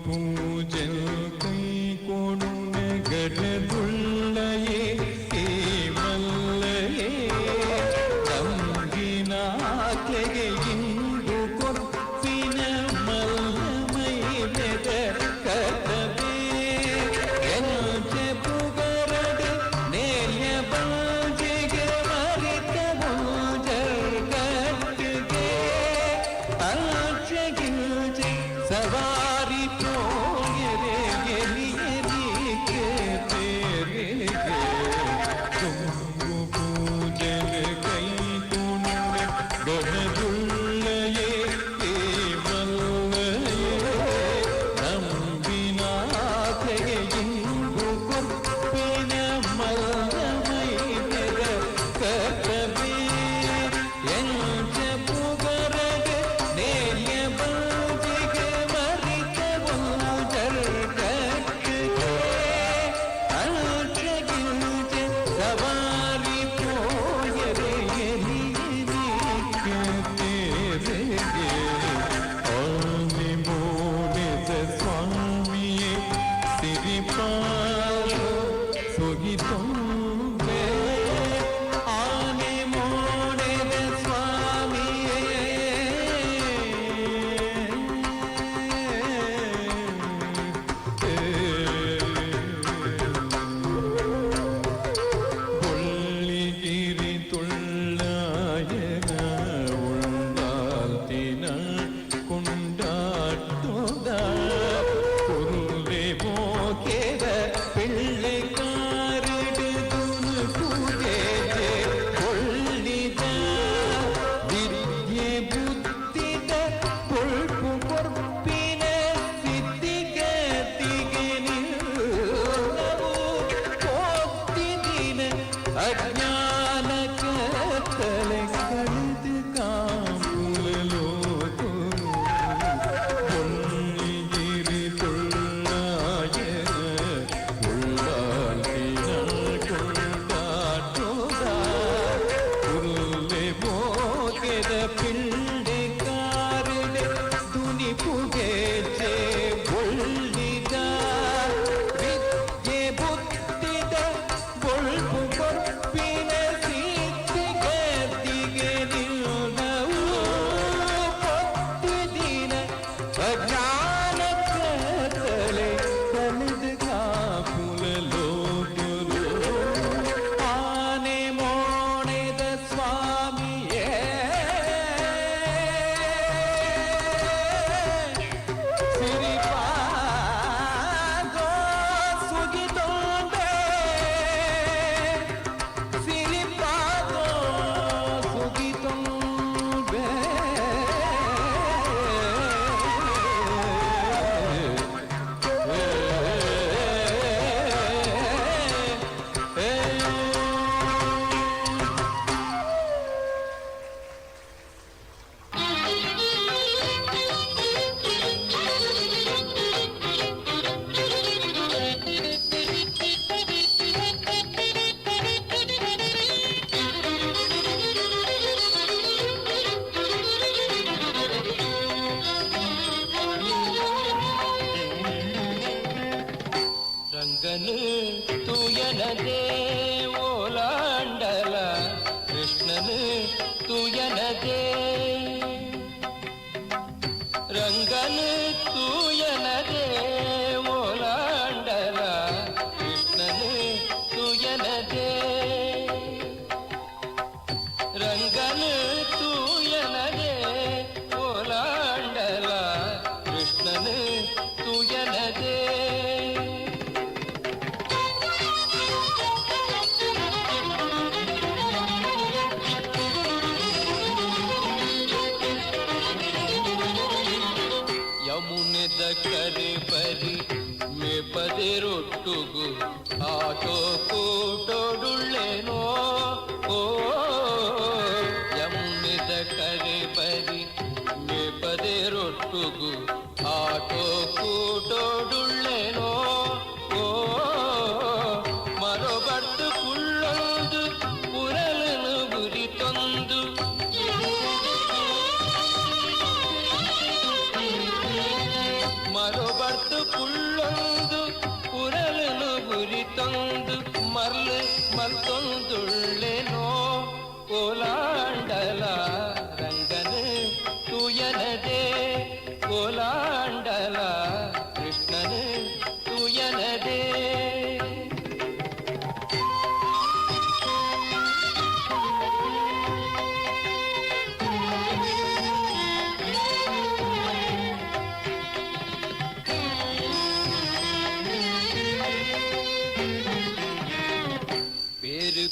பூஜல் கை கொடு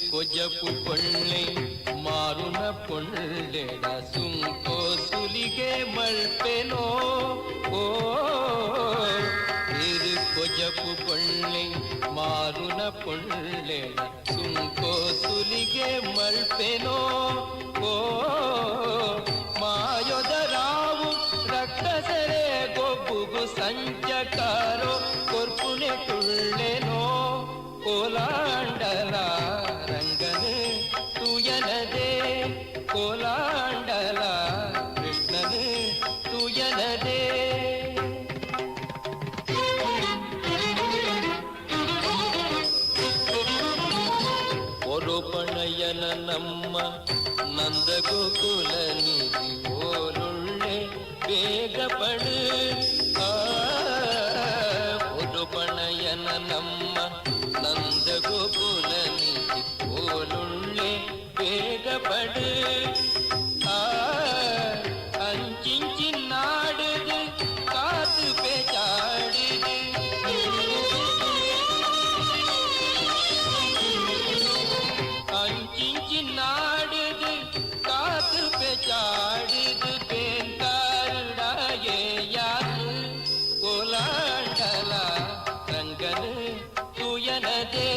ಕೊಜಪು ಕೊಳ್ಳೆ ಮಾರುನ ಪೊಳ್ಳೆಡ ಸುಂಕೋ ಸುಲಿಗೆ ಮಲ್ಪೆನೋ ಓ ಇರು ಕೊಜಪು ಕೊಳ್ಳೆ ಮಾರುನ ಪೊಳ್ಳೆಡ ಸುಂಕೋ ಸುಲಿಗೆ ಮಲ್ಪೆನೋ ಓ ಮಾಯೊದ ರಾವು ರಕ್ಕಸರೆ ಗೊಬ್ಬುಗು ಸಂಚಕಾರೋ ಕೊರ್ಪುನೆ ತುಳ್ಳೆನೋ ಕೋಲಾಂಡಲ ರಂಗನೆ ತುಯನದೆ ಕೋಲಾಂಡಲ ಕೃಷ್ಣನೆ ತುಯನದೆ ಸುಬ್ಬಯ್ಯನ ನಮ್ಮ ನಂದಗೋಕುಲ ನಿಧಿ ಓಲುಳ್ಳೆ ಬೇಗ ಪಡು ಪುದುಪಣಯನ ನಮ್ಮ ನಂದಗೋಕುಲ ನಿಧಿ ಓಲುಳ್ಳೆ ಬೇಗ ಪಡು அஞ்சிஞ்சி நாடுது காத்து பேச்சாடுது அஞ்சிஞ்சி நாடுது காத்து பேச்சாடுது பேந்தாருடாயே யாரு கோலாண்டலா ரங்கனு துயனதே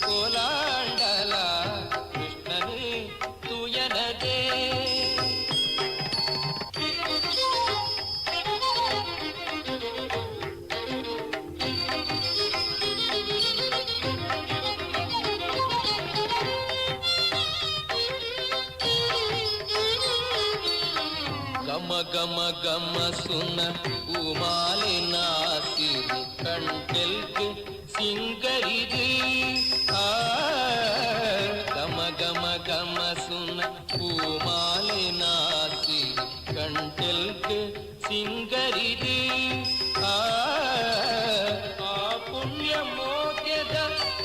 கோலாண்டலா கிருஷ்ணனு துயனதே గమ గమ సున ఉమాలి నాసిరి కంటెల్కు సింగరిది గమ గమ సున ఉమాలి నాసిరి కంటెల్కు సింగరిది ఆ పుణ్య మోಕೆದ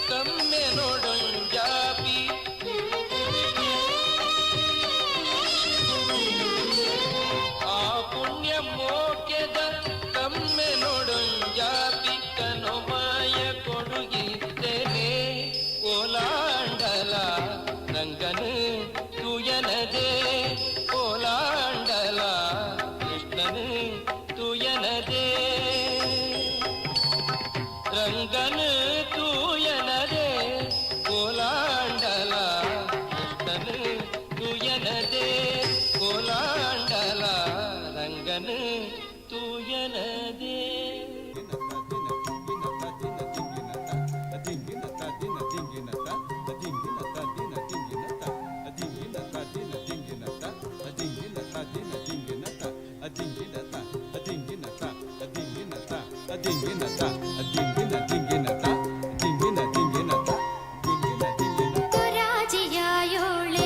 ಕಮ್ಮೆ ನೋಡೊಂಜಾಪಿ ಮೋಕೆದ ಕಮ್ಮೆ ನೋಡೊಂಜಾಪಿ ಕನೊಮಾಯ ಕೊಡುಗಿದ್ದೇನೆ ಓಲಾಂಡಲ ರಂಗನು ತುಯನದೇ ಓಲಾಂಡಲ ಕೃಷ್ಣನು ತುಯನದೇ ರಂಗನು ತೂಯನದೇ ಓಲಾಂಡಲ ಕೃಷ್ಣನು ತುಯನದೇ ಓಲಾಂಡಲ ರಂಗನು ತೂಯನದೇ ಕೊರಾಜಿಯಾಯೋಳೆ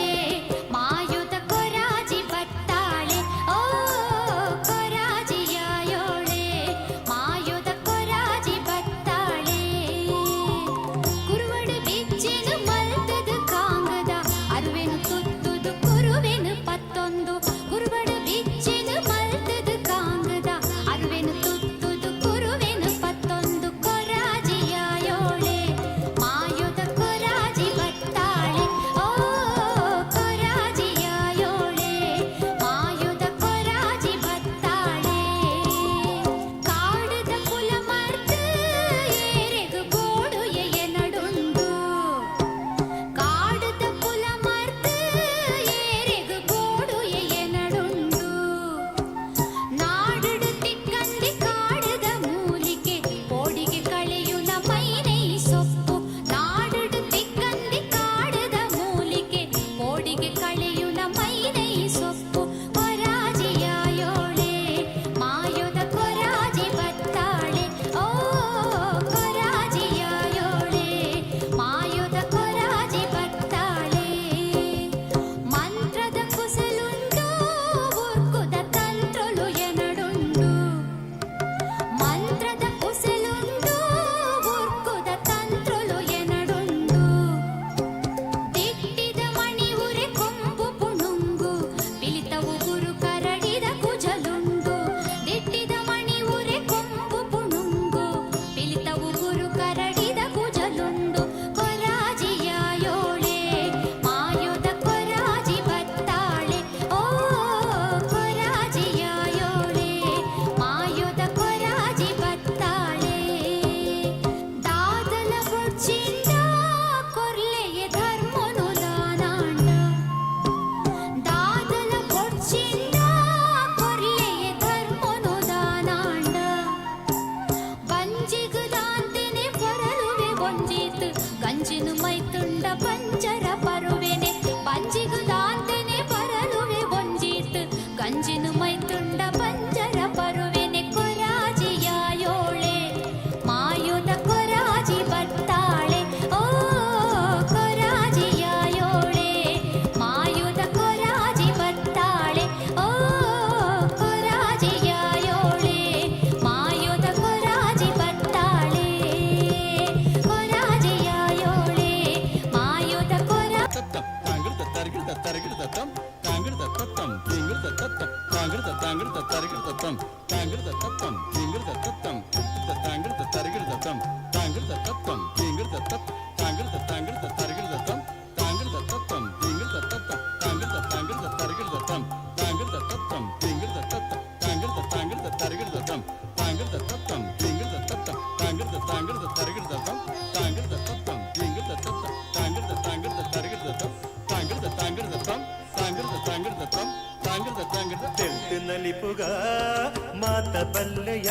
ಬಲ್ಲೆಯ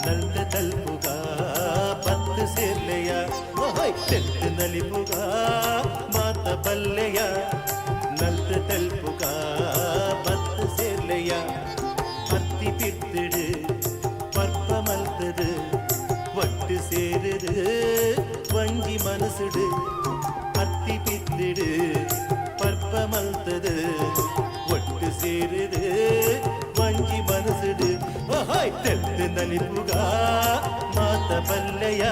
ನಲ್ದ ತಲ್ಪುಗ ಪತ್ತು ಸೇರ್ಲೆಯ ತೆಲ್ತು ನಲಿಪುಗ ಮಾತ ಬಲ್ಲೆಯ ನಲ್ದ ತಲ್ಪುಗ ಪತ್ತು ಸೇರ್ಲೆಯ அத்தி பித்துடு பற்ப மல்த்தது வட்டு சேருது வஞ்சி மனசுடு அத்தி பித்துடு பற்ப மல்த்தது வட்டு சேருது வஞ்சி மனசுடு தெத்து நலிப்புகா மாத்த பல்லையா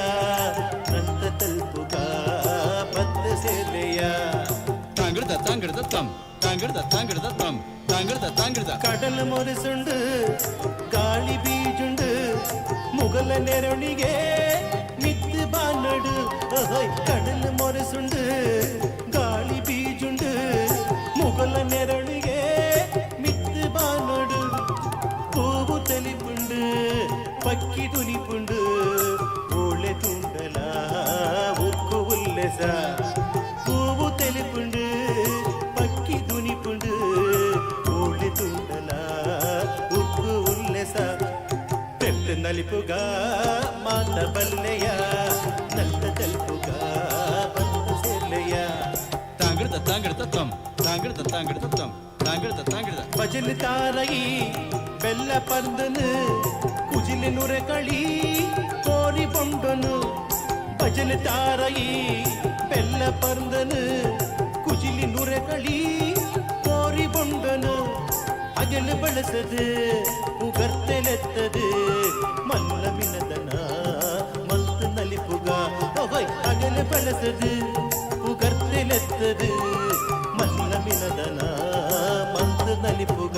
நந்த தல்புகா பத்து சேலையா தாங்கிடுத தாங்கிடுத தம் தாங்கிடுத தாங்கிடுத தம் தாங்கிடுத தாங்கிடுத ಕಡಲ ಮೊರಸುಂಡು ಗಾಳಿ ಬೀಜುಂಡು ಮುಗಲ ನೆರಳಿಗೆ ಮಿತ್ತು ಬಾನಡು ಕಡಲ ಮೊರಸುಂಡು ಗಾಳಿ ಬೀಜುಂಡು ಮುಗಲ ನೆರಳಿಗೆ ಮಿತ್ತು ಬಾನಡು ಹೂವು ತಲಿಪುಂಡು ಪಕ್ಕಿ ತುನಿಪುಂಡು ಓಳೆ ತುಂಡಲ ಉಕ್ಕು ಉಲ್ಲೆಸ ಹೂವು ತಲಿಪುಂಡು ಪಕ್ಕಿ ತುನಿಪುಂಡು ಓಳೆ ತುಂಡಲ ಉಕ್ಕು ಉಲ್ಲೆಸ ತೆಲ್ಲು ನಲಿಪುಗ ಮಾತ ಬಲ್ಲೆಯ ನಲ್ಲ ತಲ್ಪುಗ ಬಂದು ಸೇರ್ಲೆಯ தாங்கிடுத தாங்கிடுத தம் தாங்கிடுத தாங்கிடுத தம் தாங்கிடுத தாங்கிடுத ಭಜನ್ ತಾರಯಿ ಬೆಲ್ಲ ಪಂದನು ಕುಜಿಲಿ ನುರೆ ಕಳಿ ಕೋರಿ ಬೊಂಡನು ಭಜನ್ ತಾರಯಿ ಬೆಲ್ಲ ಪಂದನು ಕುಜಿಲಿ ನುರೆ ಕಳಿ ಕೋರಿ ಬೊಂಡನು ಅಗಲು ಬಳಸದು ಉಗರ್ತೆಲೆತ್ತದು ಮಲ್ಲ ಮಿನದನ ಮಲ್ತು ನಲಿಪುಗ ಅಗಲು ಬಳಸದು ಉಗರ್ತೆಲೆತ್ತದು ಮಲ್ಲ ಮಿನದನ ಮಂದು ನಲಿಪುಗ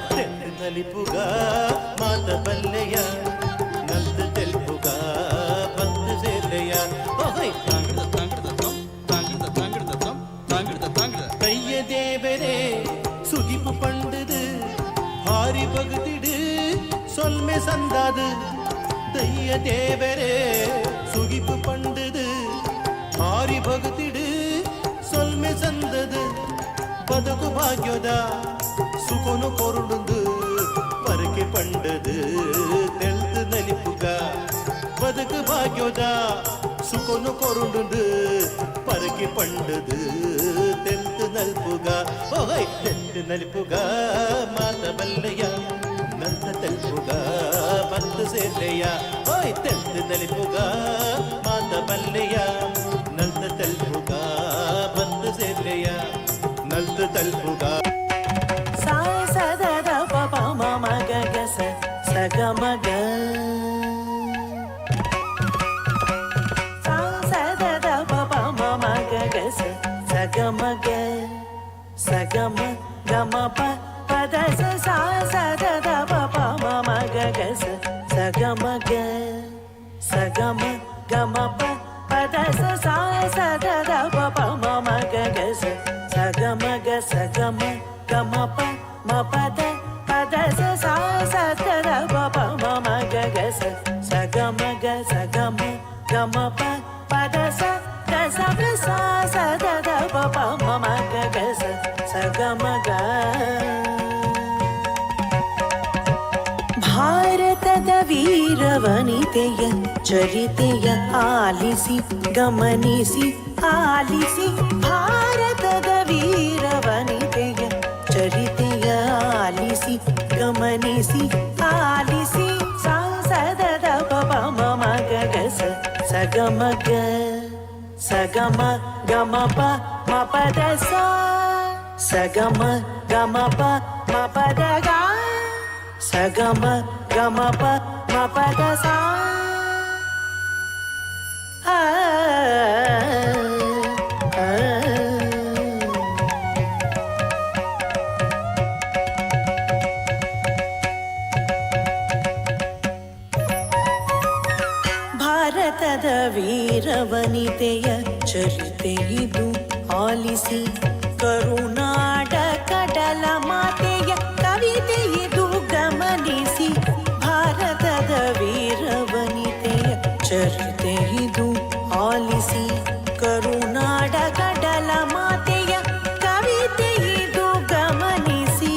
ತೆಲ್ಲು ನಲಿಪುಗ ಮಾತ ಬಲ್ಲೆಯ ನಂದು ತೆಲ್ಪುಗ ಬಂದು ಸೇಲೆಯ தாங்கிடுத தாங்கிடுத தம் தாங்கிடுத தாங்கிடுத தம் தாங்கிடுத தாங்கிடுத கைய தேவரே சுகிப்பு பண்டுது ಹಾರಿ ಬಗದಿಡು ಸೊಲ್ಮೆ ಸಂದಾದು ದಯ್ಯ ದೇವರೇ ಸುಗಿಪು ಪಂಡುದು ಹಾರಿ ಬಗದಿಡು ಸೊಲ್ಮೆ ಸಂದದು ಬದುಕು ಭಾಗ್ಯದ ಸುಖನು ಕೊರುಡುದು ಪರಕೆ ಪಂಡದು ತೆಲ್ದು ನಲಿಪುಗ ಬದುಕು ಭಾಗ್ಯದ ಸುಖನು ಕೊರುಡುದು ಪರಕೆ ಪಂಡದು ತೆಲ್ದು ನಲ್ಪುಗ ತೆಲ್ದು ನಲಿಪುಗ ಮಾತ ಬಲ್ಲೆಯ ನನ್ನ ತಲ್ಪುಗ ಬಂದು ಸೇಲೆಯ ತೆಲ್ದು ನಲಿಪುಗ ಮಾತ ಬಲ್ಲೆಯ ನನ್ನ ತಲ್ಪುಗ ಬಂದು ಸೇಲೆಯ ನಲ್ದು ತಲ್ಪುಗ ಸಾ ಸದ ದ ಪ ಪ ಮ ಮ ಗ ಗ ಸ ಸ ಗ ಮ ಗ ಸಾ ಸದ ದ ಪ ಪ ಮ ಮ ಗ ಗ ಸ ಸ ಗ ಮ ಗ ಸ ಗ ಮ ಗ ಮ ಪ ಪ ದ ಸ ಸಾ ಸದ ದ ಪ ಪ ಮ ಮ ಗ ಗ ಸ ಸ ಗ ಮ ಗ ಸ ಗ ಮ ಗ ಮ ಪ ಪ ದ ಸ ಸಾ ಸದ ದ ಪ ಪ ಮ ಮ ಗ ಗ ಸ ಸ ಗ ಮ ಗ ಸ ಗ ಮ ಗ ಮ ಪ ಮ ಪ ದ ಪ ದ ಸ ಸಾ ಸದ ದ ಪ ಪ ಮ ಮ ಗ ಗ ಸ ಸ ಗ ಮ ಗ ಸ ಗ ಮ ಗ ಮ ಪ ಪ ದ ಸ ದ ಸ ಗ ಸಾ ಸದ ದ ಪ ಪ ಮ ಮ ಗ ಗ ಸ ಸ ಗ ಮ ಗ ಭಾರತದ ವೀರ ವನಿತೆಯ ಚರಿತೆಯ ಆಲಿಸಿ ಗಮನಿಸಿ ಆಲಿಸಿ ಭಾರತದ ವೀರ ವನಿತೆಯ ಚರಿತೆಯ ಆಲಿಸಿ ಗಮನಿಸಿ ಆಲಿಸಿ ಸಾ ಸದ ಪ ಪ ಮ ಮ ಗ ಗ ಸ ಸ ಗ ಮ ಗ ಸ ಗ ಮ ಗ ಮ ಪ ಮ ಪ ದ ಸ ಸ ಗ ಮ ಗ ಮ ಪ ಮ ಪ ದ ಗ ಸ ಗ ಮ ಗ ಮ ಪ ಮ ಪ ದ ಸ ಭಾರತದ ವೀರ ವನಿತೆಯ ಚರಿತೆ ಇದು ಆಲಿಸಿ ಕರುನಾಡ ಕಡಲ ಮಾತೆಯ ಕವಿತೆ ಇದು ಗಮನಿಸಿ ಭಾರತದ ವೀರ ವನಿತೆಯ ಚರಿತೆ ಇದು ಆಲಿಸಿ ಕರುನಾಡ ಕಡಲ ಮಾತೆಯ ಕವಿತೆ ಇದು ಗಮನಿಸಿ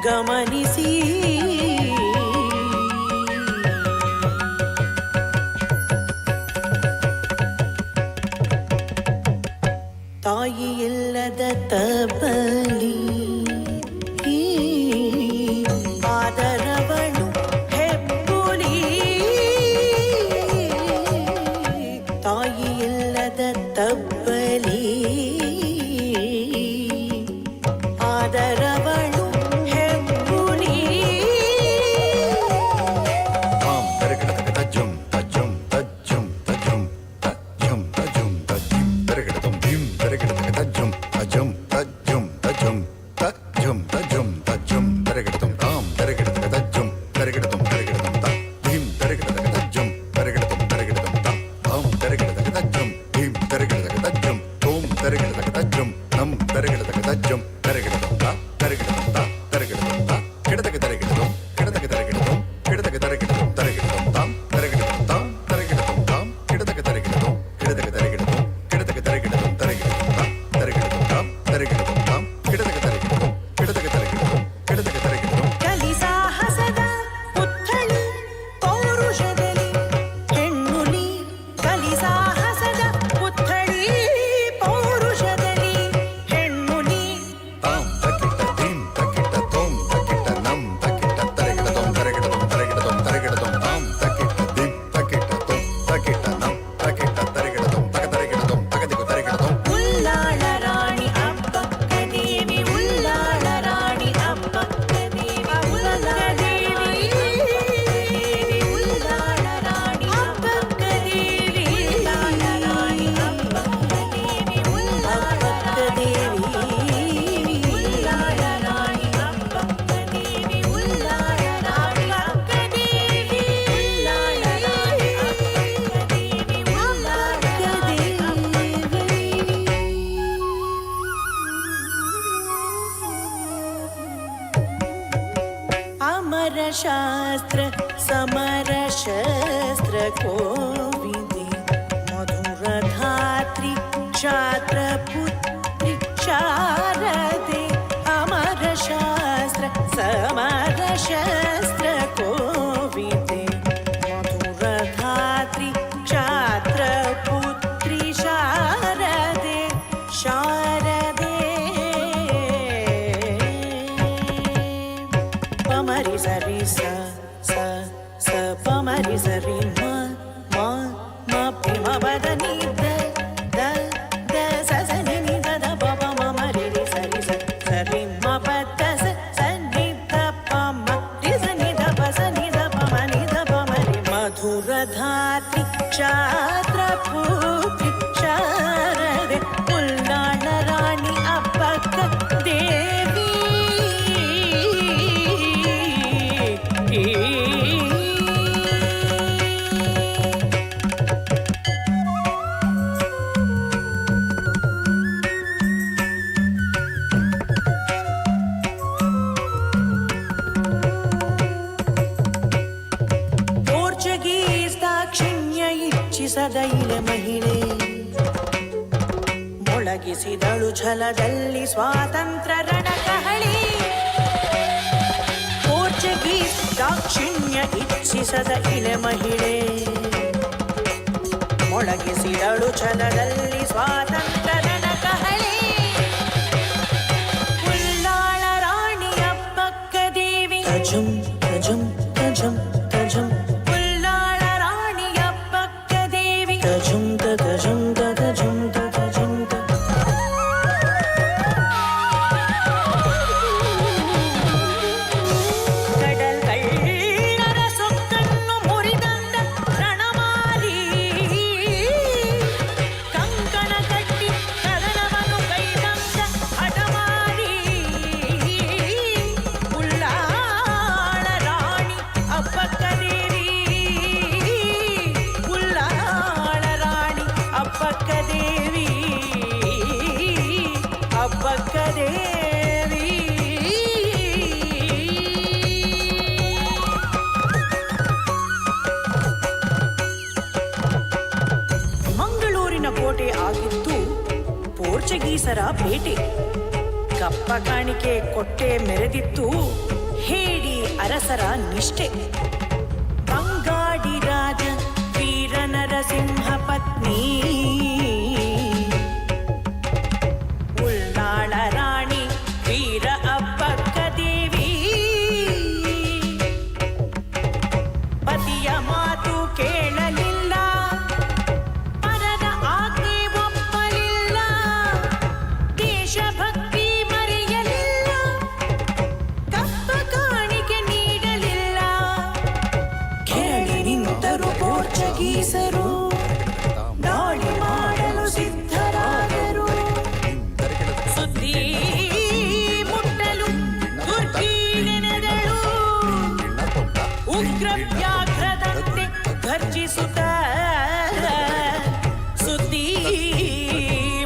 ಗಮನಿಸಿ ಕೋವಿದೆ ಮಧುರಧಾತ್ರಿ ಕ್ಷಾತ್ರಪುತ್ರಿ ಶಾರದೆ ಅಮರ ಶಾಸ್ತ್ರ ಸಮರ ಶಸ್ತ್ರ ಕೋವಿದೆ ಮಧುರಧಾತ್ರಿ ಕ್ಷಾತ್ರಪುತ್ರಿ ಶಾರದೆ ಶಾರದೆ ಪಮರಿ ಸರಿ ಸ ಸ ಸ ಪಮರಿ ಸರಿ ಮ ಮ ಮ ಪಿಮ ಬದ ನಿ ದ ದ ದ ಸ ಸ ನಿ ನಿ ದ ದ ಪ ಪ ಮ ಮ ರಿ ರಿ ಸರಿ ಸ ಸರಿ ಮ ಪ ದ ಸ ಸ ನಿ ದ ಪ ಮ ರಿ ಸ ನಿ ದ ಪ ಸ ನಿ ದ ಪ ಮ ನಿ ದ ಪ ಮ ರಿ ಮಧುರಧಾತ್ರಿ ಕ್ಷಾತ್ರಪುತ್ರಿ ಶಾರದೆ ಉಲ್ಲಾಳ ರಾಣಿ ಅಪ್ಪಕ್ಕ ದೇವಿ ಪೋರ್ಚುಗೀಸ್ ದಾಕ್ಷಿಣ್ಯ ಇಚ್ಛಿಸದ ಇಳೆ ಮಹಿಳೆ ಮೊಳಗಿಸಿದಳು ಛಲದಲ್ಲಿ ಸ್ವಾತಂತ್ರ್ಯ ರಣಕಹಳಿ ಪೋರ್ಚುಗೀಸ್ ದಾಕ್ಷಿಣ್ಯ ಇಚ್ಛಿಸದ ಇಳೆ ಮಹಿಳೆ ಮೊಳಗಿಸಿದಳು ಛಲದಲ್ಲಿ ಸ್ವಾತಂತ್ರ್ಯ ರಣಕಹಳಿ ಉಲ್ಲಾಳ ರಾಣಿಯ ಪಕ್ಕ ದೇವಿ ತಜುಂ ತಜುಂ ತಜುಂ ತಜುಂ ಉಲ್ಲಾಳ ರಾಣಿಯ ಪಕ್ಕ ದೇವಿ ತಜುಂ ತಜುಂ ತಜುಂ ತಜುಂ ಕಡಲ್ ಕಳ್ಳರ ಸೊಕ್ಕನ್ನು ಮುರಿದಂತ ರಣಮಾರಿ ಕಂಕಣ ಕಟ್ಟಿ ಕದನವನ್ನು ಕೈದಂತ ಹಠಮಾರಿ ಉಲ್ಲಾಳ ರಾಣಿ ಅಪ್ಪಕ್ಕ ದೇವಿ ಉಲ್ಲಾಳ ರಾಣಿ ಅಪ್ಪಕ್ಕ ದೇವಿ ಅಪ್ಪಕ್ಕ ದೇವಿ ಮಂಗಳೂರಿನ ಕೋಟೆ ಆಗಿತ್ತು ಪೋರ್ಚುಗೀಸರ ಬೇಟೆ ಕಪ್ಪ ಕಾಣಿಕೆ ಕೊಟ್ಟೆ ಮೆರೆದಿತ್ತು ಹೇಡಿ ಅರಸರ ನಿಷ್ಠೆ ಬಂಗಾಡಿ ರಾಜ ವೀರ ನರಸಿಂಹ ಪತ್ನಿ ಉಲ್ಲಾಳ ರಾಣಿ ವೀರ ಅಪ್ಪಕ್ಕ ದೇವಿ ಪತಿಯ ಮಾತು ಕೇಳಲಿಲ್ಲ ಪರದ ಆಜ್ಞೆ ಒಪ್ಪಲಿಲ್ಲ ದೇಶಭಕ್ತಿ ಮರೆಯಲಿಲ್ಲ ಕಪ್ಪ ಕಾಣಿಕೆ ನೀಡಲಿಲ್ಲ ಕೆರಳಿ ನಿಂತರು ಪೋರ್ಚುಗೀಸರು ದಾಳಿ ಮಾಡಲು ಸಿದ್ಧರಾದರು ಸುದ್ದಿ ಮುಟ್ಟಲು ತುರ್ಕಿ ನೆನೆದಳು ಉಗ್ರ ವ್ಯಾಘ್ರದಂತೆ ಗರ್ಜಿಸುತ್ತ ಸುದ್ದಿ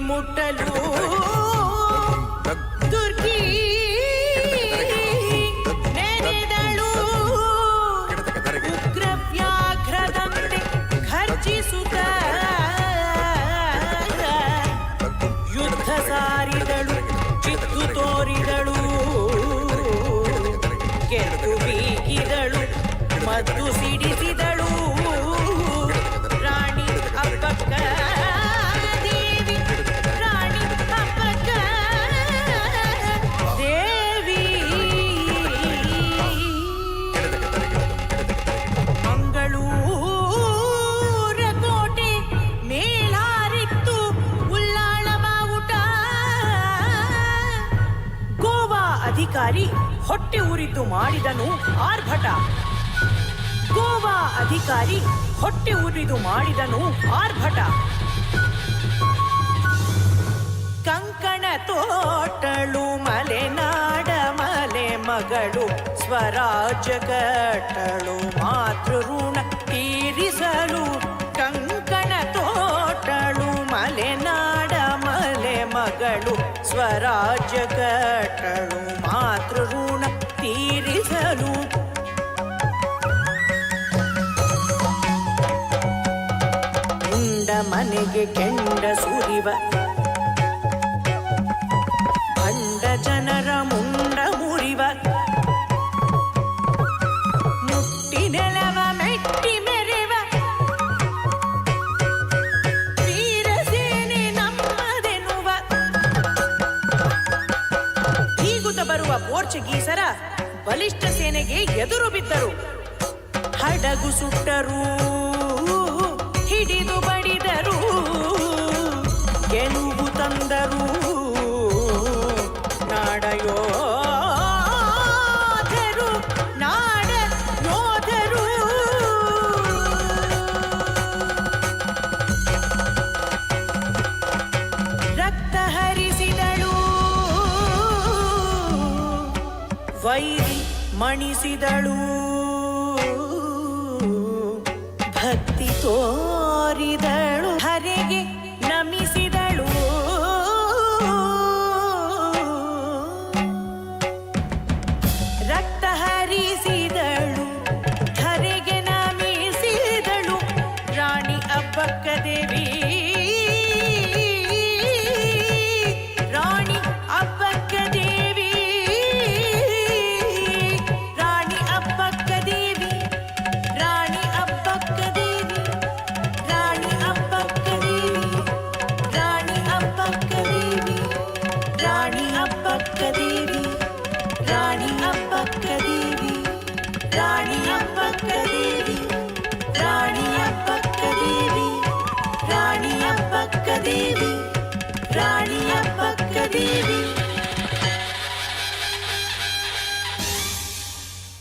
ಮುಟ್ಟಲು ತುರ್ಕಿ ನೆನೆದಳು ಉಗ್ರ ವ್ಯಾಘ್ರದಂತೆ ಗರ್ಜಿಸುತ್ತ ಯುದ್ಧ ಸಾರಿದಳು ಚಿತ್ತು ತೋರಿದಳು ಗೆದ್ದು ಬೀಗಿದಳು ಮದ್ದು ಸಿಡಿಸಿದಳು ರಾಣಿ ಅಪ್ಪಕ್ಕ ದೇವಿ ರಾಣಿ ಅಪ್ಪಕ್ಕ ದೇವಿ ಮಂಗಳೂರ ಕೋಟೆ ಮೇಲಾರಿತ್ತು ಉಲ್ಲಾಳ ಬಾವುಟ ಗೋವಾ ಅಧಿಕಾರಿ ಹೊಟ್ಟೆ ಉರಿದು ಮಾಡಿದನು ಆರ್ಭಟ ಗೋವಾ ಅಧಿಕಾರಿ ಹೊಟ್ಟೆ ಉರಿದು ಮಾಡಿದನು ಆರ್ಭಟ ಕಂಕಣ ತೋಟಳು ಮಲೆನಾಡ ಮಲೆ ಮಗಳು ಸ್ವರಾಜ್ಯ ಕಟ್ಟಳು ಮಾತೃ ಋಣ ತೀರಿಸಲು ಕಂಕಣ ತೋಟಳು ಮಲೆನಾಡ ಮಲೆ ಮಗಳು ಸ್ವರಾಜ್ಯ ಕಟ್ಟಳು ಮಾತೃ ಋಣ ತೀರಿಸಲು ಮನೆಗೆ ಕೆಂಡ ಸುರಿವ ಭಂಡ ಜನರ ಮುಂಡ ಮುರಿವ ಮುಟ್ಟಿ ನೆಲವ ಮೆಟ್ಟಿ ಮೆರೆವ ವೀರ ಸೇನೆ ನಮ್ಮದೆನ್ನುವ ಹೀಗುತ್ತ ಬರುವ ಪೋರ್ಚುಗೀಸರ ಬಲಿಷ್ಠ ಸೇನೆಗೆ ಎದುರು ಬಿದ್ದರು. ಹಡಗು ಸುಟ್ಟರು, ಹಿಡಿದು ಬಡಿದರು, ಗೆಲುವು ತಂದರು. ನಾಡ ಯೋಧರು, ನಾಡ ಯೋಧರು. ರಕ್ತ ಹರಿಸಿದಳು, ವೈರಿ ಮಣಿಸಿದಳು, ಭಕ್ತಿ ತೋರಿದಳು, ಹರೆಗೆ ನಮಿಸಿದಳು. ರಕ್ತ ಹರಿಸಿದಳು, ಧರೆಗೆ ನಮಿಸಿದಳು ರಾಣಿ ಅಬ್ಬಕ್ಕ ದೇವಿ. ರಾಣಿ ಅಬ್ಬಕ್ಕ ದೇವಿ, ರಾಣಿ ಅಬ್ಬಕ್ಕ ದೇವಿ, ರಾಣಿ ಅಬ್ಬಕ್ಕ ದೇವಿ, ರಾಣಿ ಅಬ್ಬಕ್ಕ ದೇವಿ, ರಾಣಿ ಅಬ್ಬಕ್ಕ ದೇವಿ, ರಾಣಿ ಅಬ್ಬಕ್ಕ ದೇವಿ, ರಾಣಿ